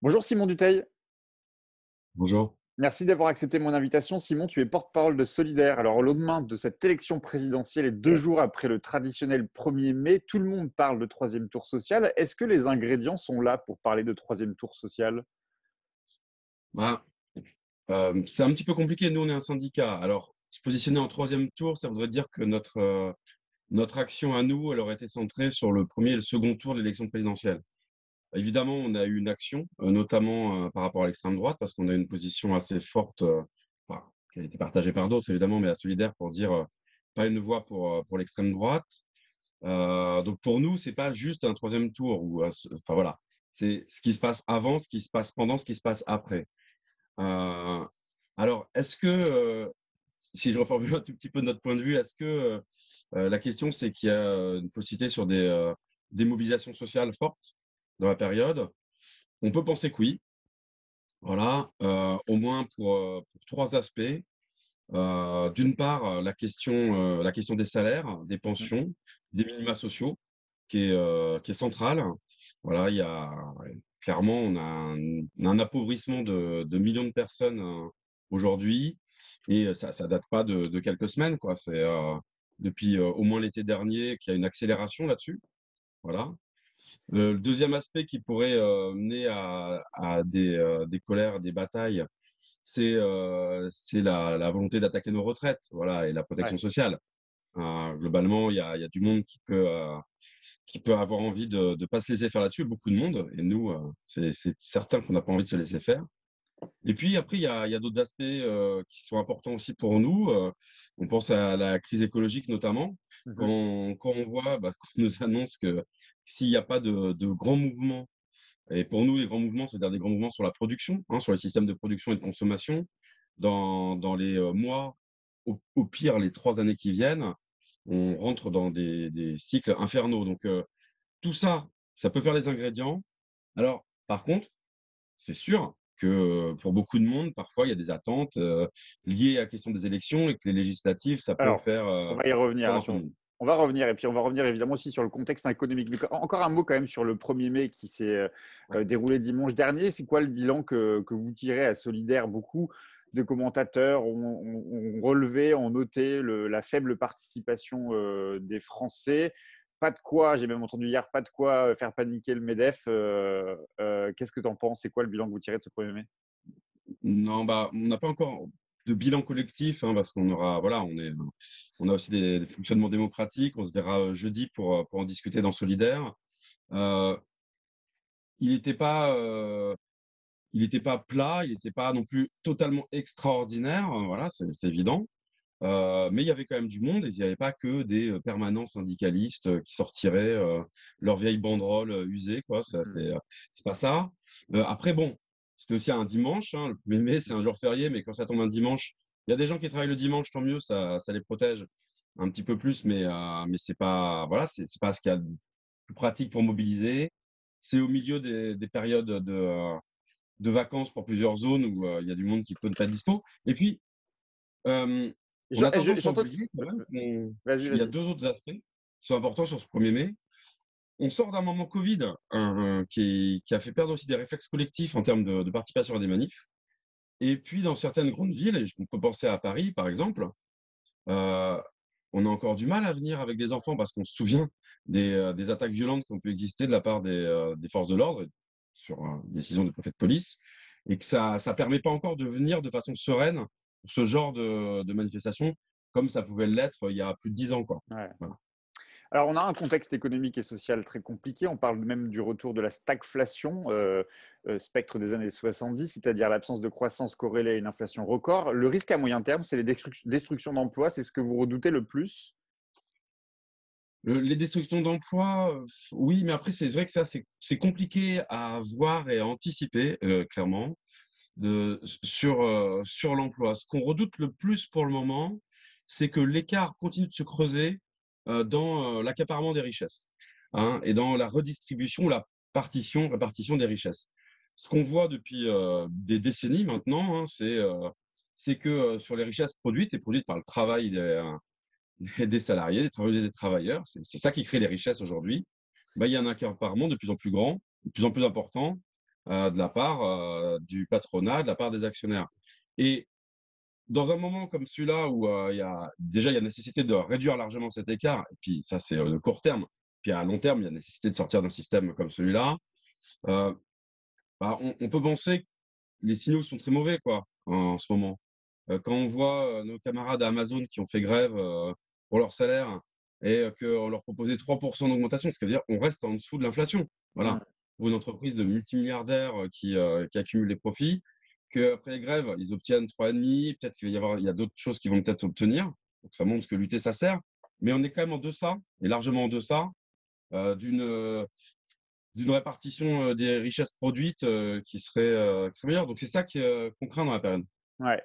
Bonjour Simon Dutheil, Bonjour. merci d'avoir accepté mon invitation. Simon, tu es porte-parole de Solidaire. Alors, au lendemain de cette élection présidentielle et 2 jours après le traditionnel 1er mai, tout le monde parle de troisième tour social. Est-ce que les ingrédients sont là pour parler de troisième tour social? Bah, c'est un petit peu compliqué. Nous, on est un syndicat. Alors, se positionner en troisième tour, ça voudrait dire que notre action à nous, elle aurait été centrée sur le premier et le second tour de l'élection présidentielle. Évidemment, on a eu une action, notamment, par rapport à l'extrême droite, parce qu'on a une position assez forte, enfin, qui a été partagée par d'autres évidemment, mais à Solidaire pour dire, pas une voix pour l'extrême droite. Donc pour nous, c'est pas juste un troisième tour ou enfin voilà, c'est ce qui se passe avant, ce qui se passe pendant, ce qui se passe après. Heu, alors est-ce que, si je reformule un tout petit peu notre point de vue, est-ce que, la question c'est qu'il y a, une possibilité sur des mobilisations sociales fortes dans la période? On peut penser que oui, voilà, au moins pour 3 aspects. D'une part, la question des salaires, des Mm. pensions, des minima sociaux qui est centrale. Voilà, il y a clairement, on a un appauvrissement de millions de personnes, aujourd'hui et ça date pas de quelques semaines, quoi. C'est, depuis, au moins l'été dernier qu'il y a une accélération là-dessus, voilà. Le 2e aspect qui pourrait, mener à des colères, des batailles, c'est la volonté d'attaquer nos retraites, voilà et la protection Ouais. sociale. Globalement, il y a du monde qui peut avoir envie de pas se laisser faire là-dessus, beaucoup de monde et nous, c'est certain qu'on n'a pas envie de se laisser faire et puis après il y a d'autres aspects, qui sont importants aussi pour nous, on pense à la crise écologique notamment. Mhm. Quand on voit, qu'on nous annonce que s'il y a pas de grands mouvements et pour nous les grands mouvements, c'est-à-dire des grands mouvements sur la production, hein, sur les systèmes de production et de consommation, dans les, mois, au pire les 3 années qui viennent, on rentre dans des cycles infernaux donc tout ça, ça peut faire les ingrédients. Alors, par contre, c'est sûr que, pour beaucoup de monde, parfois, il y a des attentes, liées à la question des élections et que les législatives, ça peut Alors, faire, on va y revenir, peur hein, un peu de monde. on va revenir et puis on va revenir évidemment aussi sur le contexte économique. Mais encore un mot quand même sur le 1er mai qui s'est Ouais. déroulé dimanche dernier. C'est quoi le bilan que vous tirez à Solidaire? Beaucoup de commentateurs ont relevé, ont noté la faible participation des Français. Pas de quoi, j'ai même entendu hier, pas de quoi faire paniquer le MEDEF. Qu'est-ce que tu en penses? C'est quoi le bilan que vous tirez de ce 1er mai? Non, on n'a pas encore de bilan collectif, hein, parce qu'on aura voilà, on a aussi des fonctionnements démocratiques. On se verra, jeudi pour en discuter dans Solidaire. Heu, il n'était pas, il était pas plat, il n'était pas non plus totalement extraordinaire, voilà, c'est évident. Mais il y avait quand même du monde et il n'y avait pas que des, permanents syndicalistes, qui sortiraient, leurs vieilles banderoles, usées quoi, ça Mhm. c'est pas ça. Après bon, c'était aussi un dimanche, hein, le 1er mai, c'est un jour férié, mais quand ça tombe un dimanche, il y a des gens qui travaillent le dimanche, tant mieux, ça les protège un petit peu plus, mais c'est pas voilà, c'est pas ce qu'il y a de plus pratique pour mobiliser. C'est au milieu des périodes de vacances pour plusieurs zones où, il y a du monde qui peut ne pas être dispo et puis, hem, on a tendance à J'entends. oublier quand même qu'on Vas-y, il y a vas-y. 2 autres aspects qui sont importants sur ce 1er mai. On sort d'un moment Covid, qui a fait perdre aussi des réflexes collectifs en termes de participation à des manifs et puis dans certaines grandes villes et on peut penser à Paris, par exemple, heu, on a encore du mal à venir avec des enfants parce qu'on se souvient des attaques violentes qui ont pu exister de la part des forces de l'ordre sur, décision du préfet de police et que ça permet pas encore de venir de façon sereine pour ce genre de manifestation comme ça pouvait l'être il y a plus de 10 ans, quoi. Ouais. Voilà. Alors, on a un contexte économique et social très compliqué. On parle même du retour de la stagflation, spectre des années 70, c'est-à-dire l'absence de croissance corrélée à une inflation record. Le risque à moyen terme, c'est les destructions d'emplois. C'est ce que vous redoutez le plus? Les destructions d'emplois, oui, mais après c'est vrai que ça c'est compliqué à voir et à anticiper, clairement, sur l'emploi. Ce qu'on redoute le plus pour le moment, c'est que l'écart continue de se creuser, dans, l'accaparement des richesses, hein et dans la redistribution, la répartition des richesses. Ce qu'on voit depuis, des décennies maintenant, hein, c'est que, sur les richesses produites et produites par le travail des salariés, des travailleuses et des travailleurs, c'est ça qui crée les richesses aujourd'hui. Il y a un accaparement de plus en plus grand, de plus en plus important de la part, du patronat, de la part des actionnaires. Et dans un moment comme celui-là où, il y a nécessité de réduire largement cet écart et puis ça, c'est, le court terme. Puis à long terme, il y a nécessité de sortir d'un système comme celui-là. Heu, on peut penser que les signaux sont très mauvais, quoi, en ce moment. Quand on voit, nos camarades à Amazon qui ont fait grève, pour leur salaire et qu'on leur proposait 3 d'augmentation, ce qui veut dire qu'on reste en dessous de l'inflation. Voilà. Mmh. Pour une entreprise de multimilliardaires, qui accumule les profits, qu'après les grèves, ils obtiennent 3,5, peut-être il y a d'autres choses qu'ils vont peut-être obtenir. Donc ça montre que lutter, ça sert. Mais on est quand même en deçà et largement en deçà, heu, d'une, heu, d'une répartition, des richesses produites, qui serait meilleure. Donc c'est ça qu'on craint dans la période. Ouais.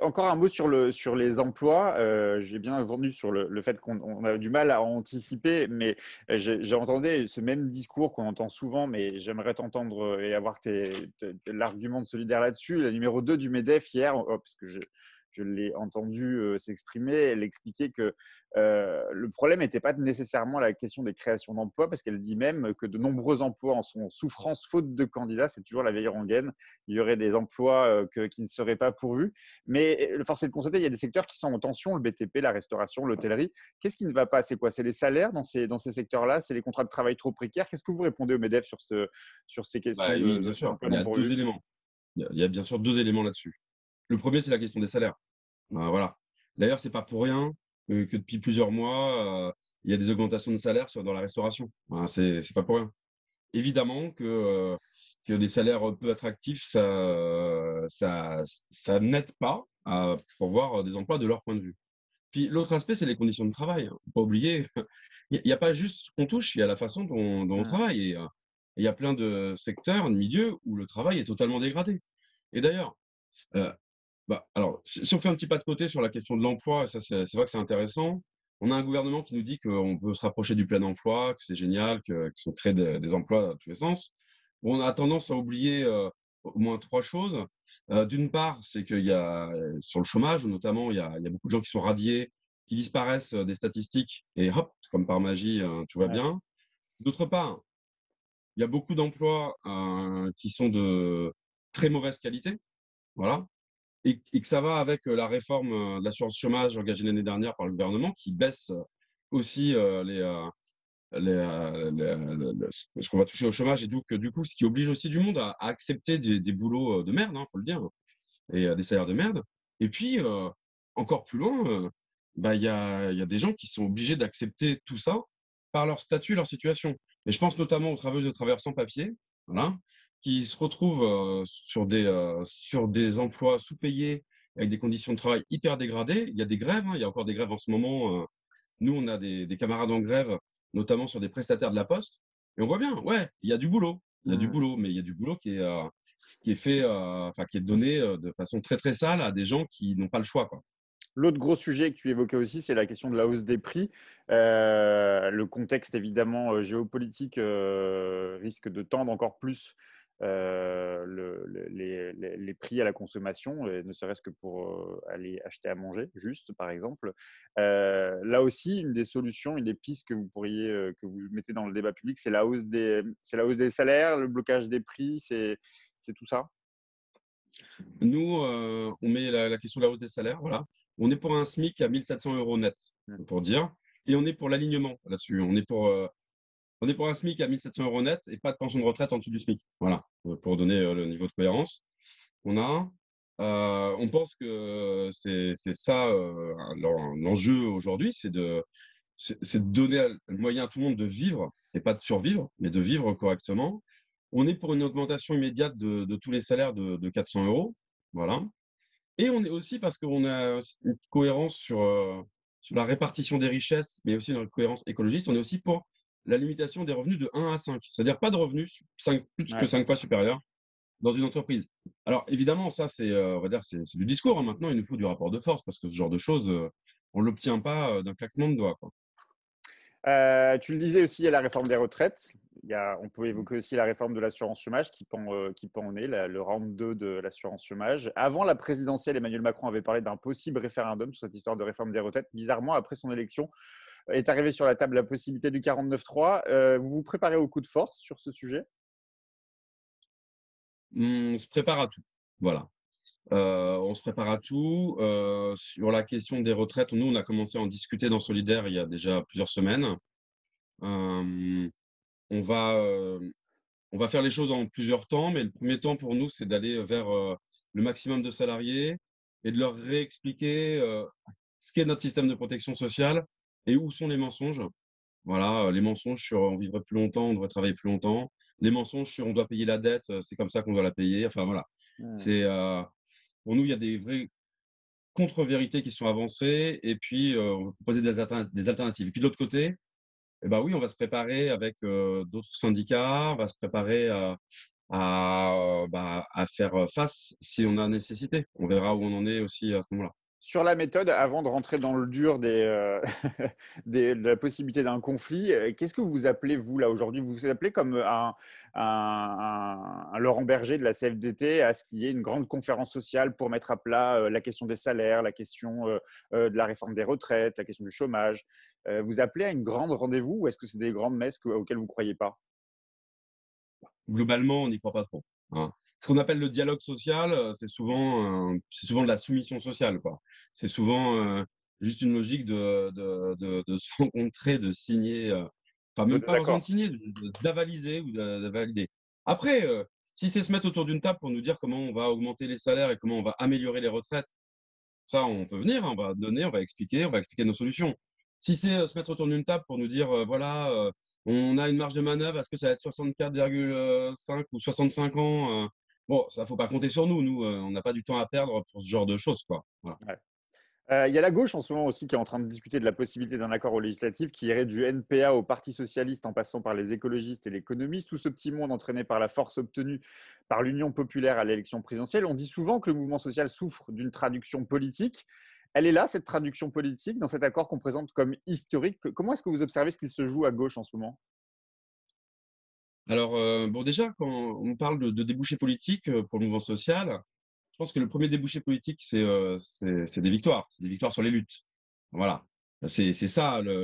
Encore un mot sur les emplois. J'ai bien entendu sur le fait qu'on a du mal à anticiper, mais j'ai entendu ce même discours qu'on entend souvent, mais j'aimerais t'entendre et avoir l'argument de solidaire là-dessus. La numéro 2 du MEDEF hier, parce que je l'ai entendu s'exprimer, elle expliquait que le problème n'était pas nécessairement la question des créations d'emplois, parce qu'elle dit même que de nombreux emplois en sont en souffrance faute de candidats. C'est toujours la vieille rengaine. Il y aurait des emplois qui ne seraient pas pourvus. Mais force est de constater, il y a des secteurs qui sont en tension, le BTP, la restauration, l'hôtellerie. Qu'est-ce qui ne va pas? C'est quoi? C'est les salaires dans ces secteurs-là? C'est les contrats de travail trop précaires? Qu'est-ce que vous répondez au MEDEF sur ces questions Bah, oui, bien sûr, d'emploi il y non a 2 pourvus? éléments. Il y a bien sûr 2 éléments là-dessus. Le premier, c'est la question des salaires. Voilà. D'ailleurs, c'est pas pour rien, que depuis plusieurs mois, il y a des augmentations de salaires dans la restauration. Voilà, c'est pas pour rien. Évidemment que des salaires peu attractifs, ça n'aide pas à pourvoir des emplois de leur point de vue. Puis l'autre aspect, c'est les conditions de travail, hein. Faut pas oublier, il y a pas juste ce qu'on touche, il y a la façon dont on Mmh. travaille et il y a plein de secteurs, de milieux où le travail est totalement dégradé. Et d'ailleurs, heu, alors si on fait un petit pas de côté sur la question de l'emploi, ça c'est vrai que c'est intéressant. On a un gouvernement qui nous dit qu'on peut se rapprocher du plein emploi, que c'est génial, qu'ils sont créés des emplois dans tous les sens. Bon, on a tendance à oublier, au moins 3 choses. D'une part, c'est qu'il y a, sur le chômage notamment, il y a beaucoup de gens qui sont radiés, qui disparaissent, des statistiques et hop, comme par magie, tout va Ouais. bien. D'autre part, il y a beaucoup d'emplois, qui sont de très mauvaise qualité, voilà, et que ça va avec, la réforme, de l'assurance chômage engagée l'année dernière par le gouvernement qui baisse, aussi, ce qu'on va toucher au chômage et donc du coup, ce qui oblige aussi du monde à accepter des boulots, de merde, hein, faut le dire et des salaires de merde et puis, encore plus loin, il y a des gens qui sont obligés d'accepter tout ça par leur statut, leur situation et je pense notamment aux travailleuses et travailleurs sans papier, voilà, qui se retrouvent, sur des emplois sous-payés avec des conditions de travail hyper dégradées. Il y a des grèves, hein, il y a encore des grèves en ce moment, nous, on a des camarades en grève, notamment sur des prestataires de la Poste et on voit bien, ouais, il y a du boulot. Il y a du Mmh. boulot, mais il y a du boulot qui est fait, enfin qui est donné, de façon très, très sale à des gens qui n'ont pas le choix, quoi. L'autre gros sujet que tu évoquais aussi, c'est la question de la hausse des prix. Le contexte évidemment géopolitique risque de tendre encore plus les prix à la consommation, et ne serait-ce que pour aller acheter à manger, juste par exemple. Là aussi, une des solutions, une des pistes que vous pourriez, que vous mettez dans le débat public, c'est la hausse des salaires, le blocage des prix, c'est tout ça. Nous, on met la question de la hausse des salaires, voilà. On est pour un SMIC à 1 700 € net, Mm. pour dire et on est pour l'alignement là-dessus. On est pour un SMIC à 1 700 € net et pas de pension de retraite en dessous du SMIC. Voilà, pour donner, le niveau de cohérence qu'on a. On pense que c'est ça, l'enjeu aujourd'hui, c'est de donner le moyen à tout le monde de vivre et pas de survivre, mais de vivre correctement. On est pour une augmentation immédiate de tous les salaires de 400 €, voilà et on est aussi parce qu'on a aussi une cohérence sur la répartition des richesses, mais aussi dans une cohérence écologiste, on est aussi pour la limitation des revenus de 1 à 5. C'est-à-dire pas de revenus 5 plus que Ouais. 5 fois supérieurs dans une entreprise. Alors évidemment, ça c'est, on va dire, c'est du discours, hein. Maintenant, il nous faut du rapport de force parce que ce genre de choses, on l'obtient pas, d'un claquement de doigts, quoi. Tu le disais aussi, il y a la réforme des retraites. On peut évoquer aussi la réforme de l'assurance chômage qui pend au nez, le round 2 de l'assurance chômage. Avant la présidentielle, Emmanuel Macron avait parlé d'un possible référendum sur cette histoire de réforme des retraites. Bizarrement, après son élection, est arrivée sur la table la possibilité du 49.3. Vous vous préparez au coup de force sur ce sujet? On se prépare à tout, voilà. On se prépare à tout, sur la question des retraites, nous, on a commencé à en discuter dans Solidaire il y a déjà plusieurs semaines. Hem, on va, on va faire les choses en plusieurs temps, mais le premier temps pour nous, c'est d'aller vers, le maximum de salariés et de leur réexpliquer, ce qu'est notre système de protection sociale et où sont les mensonges. Voilà, les mensonges sur on vivrait plus longtemps, on devrait travailler plus longtemps. Les mensonges sur on doit payer la dette, c'est comme ça qu'on doit la payer. Enfin voilà, Mmh. c'est, pour nous, il y a des vraies contre-vérités qui sont avancées et puis, on va proposer des alternatives. Et puis de l'autre côté, eh bah, oui, on va se préparer avec, d'autres syndicats, on va se préparer à faire, face si on a nécessité. On verra où on en est aussi à ce moment-là. Sur la méthode, avant de rentrer dans le dur de la possibilité d'un conflit, qu'est-ce que vous appelez, vous, là, aujourd'hui? Vous vous appelez comme un Laurent Berger de la CFDT à ce qu'il y ait une grande conférence sociale pour mettre à plat la question des salaires, la question de la réforme des retraites, la question du chômage. Vous appelez à une grande rendez-vous ou est-ce que c'est des grandes messes auxquelles vous ne croyez pas? Globalement, on n'y croit pas trop, hein. Ce qu'on appelle le dialogue social, c'est souvent de la soumission sociale, quoi. C'est souvent, juste une logique de se rencontrer, de signer, enfin De même pas besoin de désaccord? signer, d'avaliser ou de valider. Après, si c'est se mettre autour d'une table pour nous dire comment on va augmenter les salaires et comment on va améliorer les retraites, ça, on peut venir, hein, on va donner, on va expliquer nos solutions. Si c'est, se mettre autour d'une table pour nous dire, voilà, on a une marge de manœuvre, est-ce que ça va être 64,5 ou 65 ans? Bon, ça, faut pas compter sur nous. Nous, on n'a pas du temps à perdre pour ce genre de choses, quoi. Voilà. Ouais. Il y a la gauche en ce moment aussi qui est en train de discuter de la possibilité d'un accord au législatif qui irait du NPA au Parti socialiste en passant par les écologistes et l'économiste, tout ce petit monde entraîné par la force obtenue par l'Union populaire à l'élection présidentielle. On dit souvent que le mouvement social souffre d'une traduction politique. Elle est là, cette traduction politique, dans cet accord qu'on présente comme historique. Comment est-ce que vous observez ce qu'il se joue à gauche en ce moment? Alors, bon, déjà, quand on parle de débouchés politiques, pour le mouvement social, je pense que le premier débouché politique, c'est des victoires. C'est des victoires sur les luttes. Voilà. C'est ça la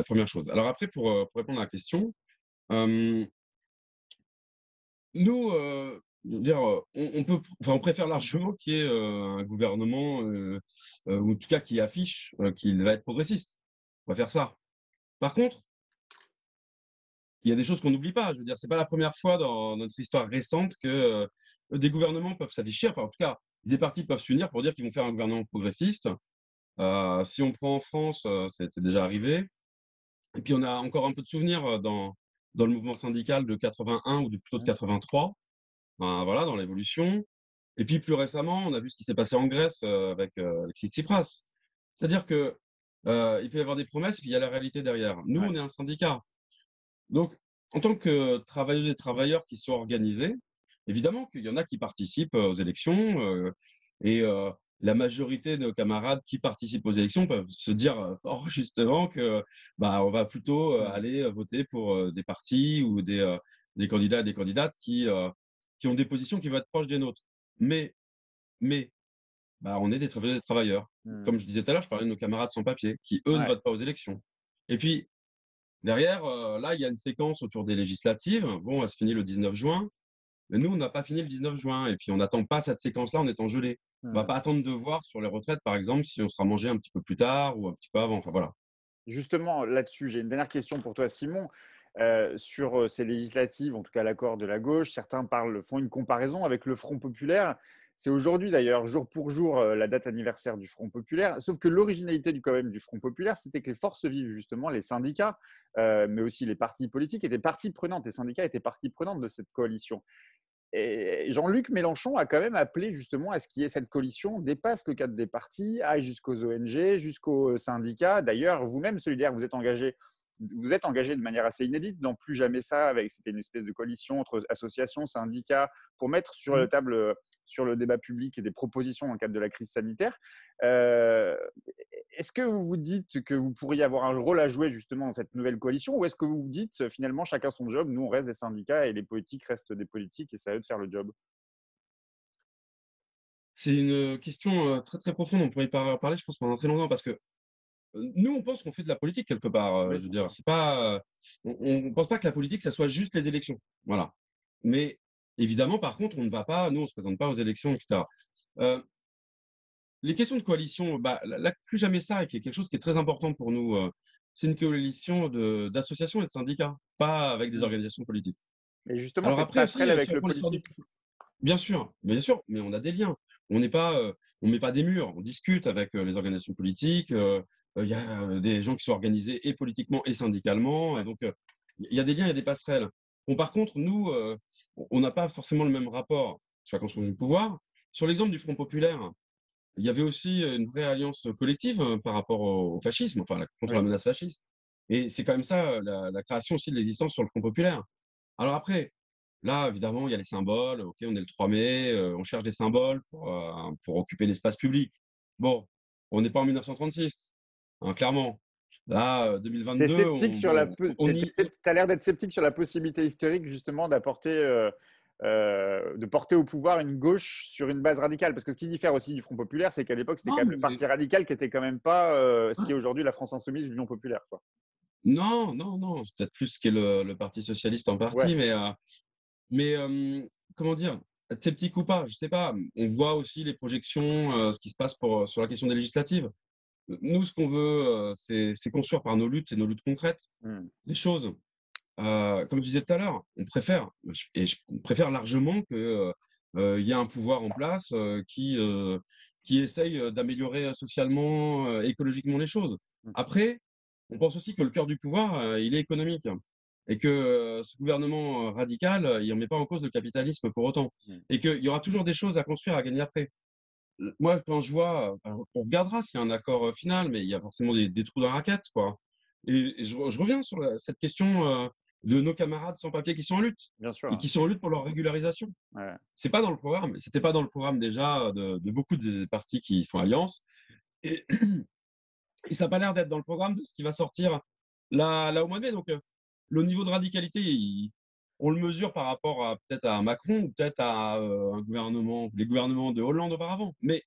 1re chose. Alors après pour répondre à la question, hem nous, je veux dire, on peut enfin, on préfère largement qu'il y ait, un gouvernement, ou en tout cas qui affiche, qu'il va être progressiste. On va faire ça. Par contre, il y a des choses qu'on n'oublie pas. Je veux dire, c'est pas la première fois dans notre histoire récente que, des gouvernements peuvent s'afficher, enfin, en tout cas, des partis peuvent s'unir pour dire qu'ils vont faire un gouvernement progressiste. Si on prend en France, c'est déjà arrivé et puis on a encore un peu de souvenirs, dans le mouvement syndical de 81 ou de plutôt de Mmh. 83. Ben, voilà, dans l'évolution. Et puis plus récemment, on a vu ce qui s'est passé en Grèce, avec, Alexis Tsipras. C'est-à-dire que, il peut y avoir des promesses, puis il y a la réalité derrière. Nous, Ouais. on est un syndicat. Donc, en tant que travailleuses et travailleurs qui sont organisés, évidemment qu'il y en a qui participent, aux élections, et la majorité de nos camarades qui participent aux élections peuvent se dire, fort justement que, bah, on va plutôt, Mmh. aller, voter pour, des partis ou des candidats et des candidates qui ont des positions qui vont être proches des nôtres. Mais mais, bah, on est des travailleuses et des travailleurs. Mmh. Comme je disais tout à l'heure, je parlais de nos camarades sans papier qui, eux, ne Ouais. votent pas aux élections. Et puis derrière, là, il y a une séquence autour des législatives. Bon, elle se finit le 19 juin, mais nous, on n'a pas fini le 19 juin et puis on n'attend pas cette séquence-là en étant gelé. On va Mmh. pas attendre de voir sur les retraites, par exemple, si on sera mangé un petit peu plus tard ou un petit peu avant. Enfin, voilà. Justement, là-dessus, j'ai une dernière question pour toi, Simon. Sur ces législatives, en tout cas l'accord de la gauche, certains font une comparaison avec le Front populaire. C'est aujourd'hui d'ailleurs, jour pour jour, la date anniversaire du Front populaire. Sauf que l'originalité quand même du Front populaire, c'était que les forces vives, justement, les syndicats, mais aussi les partis politiques, étaient partie prenante. Les syndicats étaient partie prenante de cette coalition. Et Jean-Luc Mélenchon a quand même appelé justement à ce qu'il y ait cette coalition dépasse le cadre des partis, aille jusqu'aux ONG, jusqu'aux syndicats. D'ailleurs, vous-même, Solidaire, vous êtes engagé de manière assez inédite dans Plus jamais ça. C'était une espèce de coalition entre associations, syndicats, pour mettre sur la Mmh. table, sur le débat public et des propositions dans le cadre de la crise sanitaire. Euh, Est-ce que vous vous dites que vous pourriez avoir un rôle à jouer justement dans cette nouvelle coalition ou est-ce que vous vous dites finalement chacun son job, nous on reste des syndicats et les politiques restent des politiques et c'est à eux de faire le job? C'est une, question, très, très profonde. On pourrait y parler, je pense, pendant très longtemps parce que, nous, on pense qu'on fait de la politique quelque part, Oui, je veux bien dire, sûr. c'est pas, on pense pas que la politique, ça soit juste les élections. Voilà. Mais Évidemment, par contre, on ne va pas nous, on ne se présente pas aux élections et cetera. Heu, les questions de coalition, bah, là, plus jamais ça et qui est quelque chose qui est très important pour nous, c'est une coalition d'associations et de syndicats, pas avec des Mmh. organisations politiques. Et justement, Alors cette après aussi, passerelle si avec on le prend l'histoire du politique. bien sûr, mais on a des liens. On n'est pas, on met pas des murs, on discute avec, les organisations politiques, il y a, des gens qui sont organisés et politiquement et syndicalement, Ouais. donc il y a des liens, il y a des passerelles. Bon, par contre, nous, on n'a pas forcément le même rapport sur la construction du pouvoir. Sur l'exemple du Front populaire, il y avait aussi, une vraie alliance collective, par rapport au fascisme, enfin, contre la Oui. menace fasciste et c'est quand même ça, la création aussi de l'existence sur le Front populaire. Alors après, là, évidemment, il y a les symboles. OK, on est le 3 mai, on cherche des symboles pour occuper l'espace public. Bon, on n'est pas en 1936, hein, clairement. Là, Tu 2022, sceptique sur la bon, po on y tu as l'air d'être sceptique sur la possibilité historique justement d'apporter, de porter au pouvoir une gauche sur une base radicale. Parce que ce qui diffère aussi du Front populaire, c'est qu'à l'époque, c'était quand non, même le mais parti radical qui était quand même pas, ce qui est hein, aujourd'hui la France insoumise, l'Union populaire, quoi. non, non, non, c'est peut-être plus ce qu'est le parti socialiste en Ouais, partie, mais comment dire? Être sceptique ou pas, je sais pas. On voit aussi les projections, ce qui se passe sur la question des législatives. Nous, ce qu'on veut, c'est construire par nos luttes et nos luttes concrètes, mmh, les choses. Comme je disais tout à l'heure, je préfère largement que, il y ait un pouvoir en place, qui essaye, d'améliorer, socialement, écologiquement les choses. mmh, Après, on pense aussi que le cœur du pouvoir, il est économique et que, ce gouvernement, radical, il remet pas en cause le capitalisme pour autant mmh. et qu'il y aura toujours des choses à construire, à gagner après. Moi, quand je vois, alors on regardera s'il y a un accord, final, mais il y a forcément des trous dans la raquette, quoi et je reviens sur cette question, de nos camarades sans papiers qui sont en lutte Bien sûr, et ouais. qui sont en lutte pour leur régularisation. Ouais. C'est pas dans le programme, c'était pas dans le programme déjà de beaucoup des partis qui font alliance et et ça a pas l'air d'être dans le programme de ce qui va sortir là au mois de mai, donc le niveau de radicalité, on le mesure par rapport à peut-être à Macron ou peut-être à, les gouvernements de Hollande auparavant, mais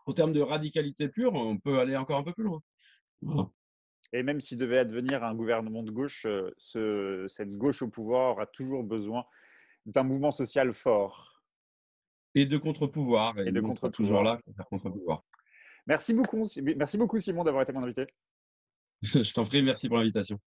en termes de radicalité pure, on peut aller encore un peu plus loin. Voilà Et même s'il devait advenir un gouvernement de gauche, cette gauche au pouvoir aura toujours besoin d'un mouvement social fort et de contre-pouvoir et et de nous, on sera toujours contre-pouvoir. là pour faire contre-pouvoir. Merci beaucoup Simon d'avoir été mon invité. Je t'en prie, merci pour l'invitation.